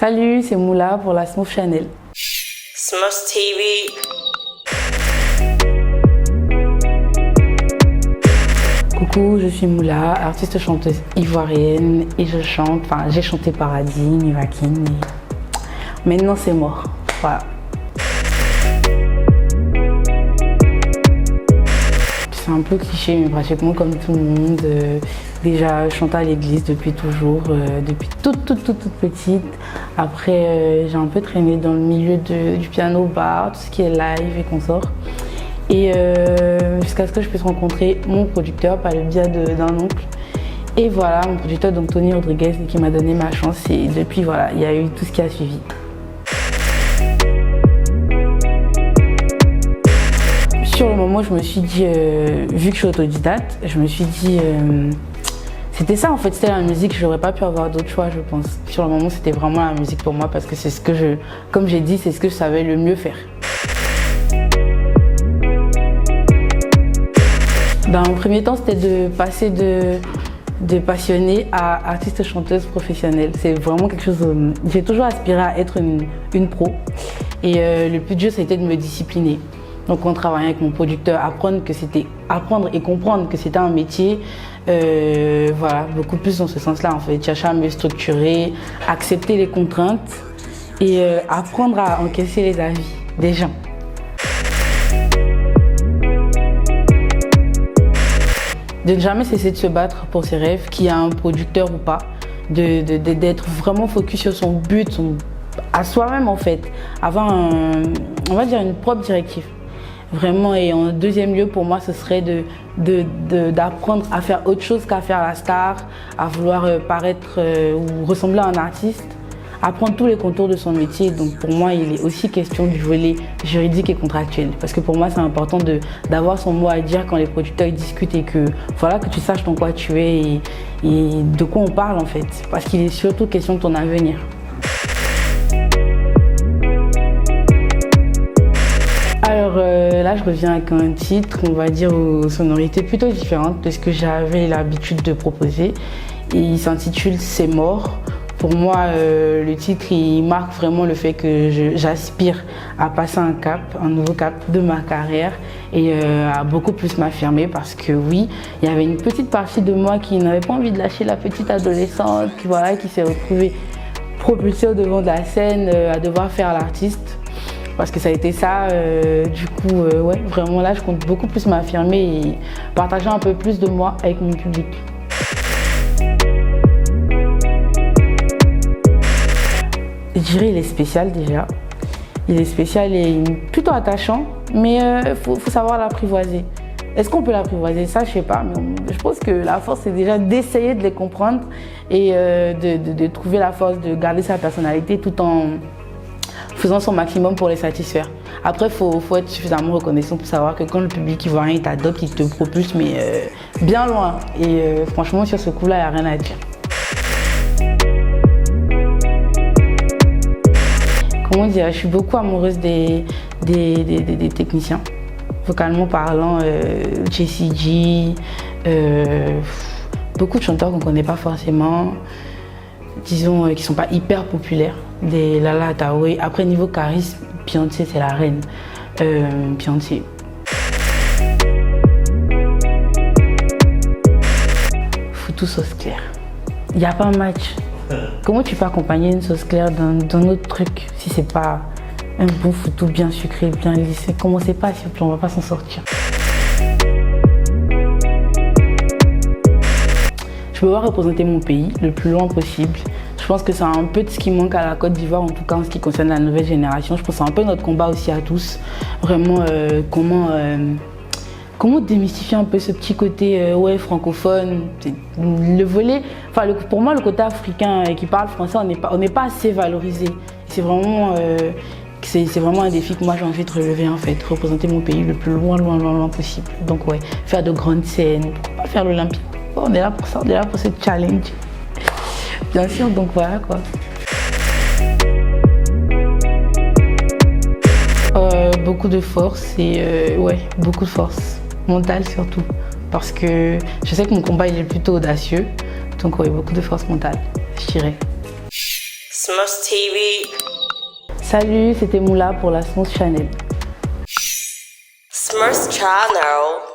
Salut, c'est Moula pour la Smooth Channel. Smooth TV. Coucou, je suis Moula, artiste chanteuse ivoirienne et je chante, j'ai chanté Paradis, Nivakin et maintenant c'est mort, voilà. C'est un peu cliché mais pratiquement comme tout le monde. Déjà, je chante à l'église depuis toujours, depuis toute petite. Après, j'ai un peu traîné dans le milieu du piano bar, tout ce qui est live et consorts. Et jusqu'à ce que je puisse rencontrer mon producteur par le biais d'un oncle. Et voilà, mon producteur, donc Tony Rodriguez, qui m'a donné ma chance. Et depuis, voilà, il y a eu tout ce qui a suivi. Sur le moment, je me suis dit, vu que je suis autodidacte, je me suis dit, c'était ça en fait, c'était la musique, je n'aurais pas pu avoir d'autre choix, je pense. Sur le moment, c'était vraiment la musique pour moi parce que c'est ce que comme j'ai dit, c'est ce que je savais le mieux faire. En premier temps, c'était de passer de passionnée à artiste chanteuse professionnelle. C'est vraiment quelque chose, j'ai toujours aspiré à être une pro. Et le plus dur, c'était de me discipliner. Donc en travaillant avec mon producteur, apprendre et comprendre que c'était un métier, voilà, beaucoup plus dans ce sens-là en fait. Chercher à me structurer, accepter les contraintes et apprendre à encaisser les avis des gens. De ne jamais cesser de se battre pour ses rêves, qu'il y a un producteur ou pas, d'être vraiment focus sur son but, à soi-même en fait, avoir on va dire une propre directive. Vraiment, et en deuxième lieu, pour moi, ce serait d'apprendre à faire autre chose qu'à faire la star, à vouloir paraître ou ressembler à un artiste, apprendre tous les contours de son métier. Donc pour moi, il est aussi question du volet juridique et contractuel. Parce que pour moi, c'est important d'avoir son mot à dire quand les producteurs ils discutent et que voilà, que tu saches dans quoi tu es et de quoi on parle en fait. Parce qu'il est surtout question de ton avenir. Alors là, je reviens avec un titre, on va dire, aux sonorités plutôt différentes de ce que j'avais l'habitude de proposer. Et il s'intitule « C'est mort ». Pour moi, le titre, il marque vraiment le fait que j'aspire à passer un nouveau cap de ma carrière et à beaucoup plus m'affirmer parce que oui, il y avait une petite partie de moi qui n'avait pas envie de lâcher la petite adolescente, qui s'est retrouvée propulsée au devant de la scène à devoir faire l'artiste. Parce que ça a été ça, ouais, vraiment là, je compte beaucoup plus m'affirmer et partager un peu plus de moi avec mon public. Je dirais il est spécial déjà. Il est spécial et plutôt attachant, mais faut savoir l'apprivoiser. Est-ce qu'on peut l'apprivoiser? Ça, je sais pas, mais je pense que la force, c'est déjà d'essayer de les comprendre et de trouver la force de garder sa personnalité tout en faisant son maximum pour les satisfaire. Après, il faut être suffisamment reconnaissant pour savoir que quand le public ivoirien t'adopte, il te propulse, mais bien loin. Et franchement, sur ce coup-là, il n'y a rien à dire. Comment dire, je suis beaucoup amoureuse des techniciens. Vocalement parlant, Jessie J, beaucoup de chanteurs qu'on ne connaît pas forcément, disons, qui ne sont pas hyper populaires. Des Lala Taoué. Après, niveau charisme, Beyoncé, c'est la reine. Beyoncé. Foutou sauce claire. Il n'y a pas un match. Comment tu peux accompagner une sauce claire d'un autre truc si c'est pas un bon foutou bien sucré, bien lissé? Commencez pas, s'il vous plaît, on va pas s'en sortir. Je peux voir représenter mon pays le plus loin possible. Je pense que c'est un peu de ce qui manque à la Côte d'Ivoire, en tout cas en ce qui concerne la nouvelle génération. Je pense que c'est un peu notre combat aussi à tous. Vraiment, comment démystifier un peu ce petit côté francophone. Le volet, pour moi, le côté africain qui parle français, on n'est pas assez valorisé. C'est vraiment un défi que moi j'ai envie de relever en fait, représenter mon pays le plus loin possible. Donc ouais, faire de grandes scènes, pourquoi pas faire l'Olympia. On est là pour ça, on est là pour ce challenge. Bien sûr, donc voilà quoi. Beaucoup de force et beaucoup de force mentale surtout. Parce que je sais que mon combat il est plutôt audacieux. Donc ouais, beaucoup de force mentale, je dirais. Smurfs TV. Salut, c'était Moula pour la Smurfs Channel. Smurfs Channel.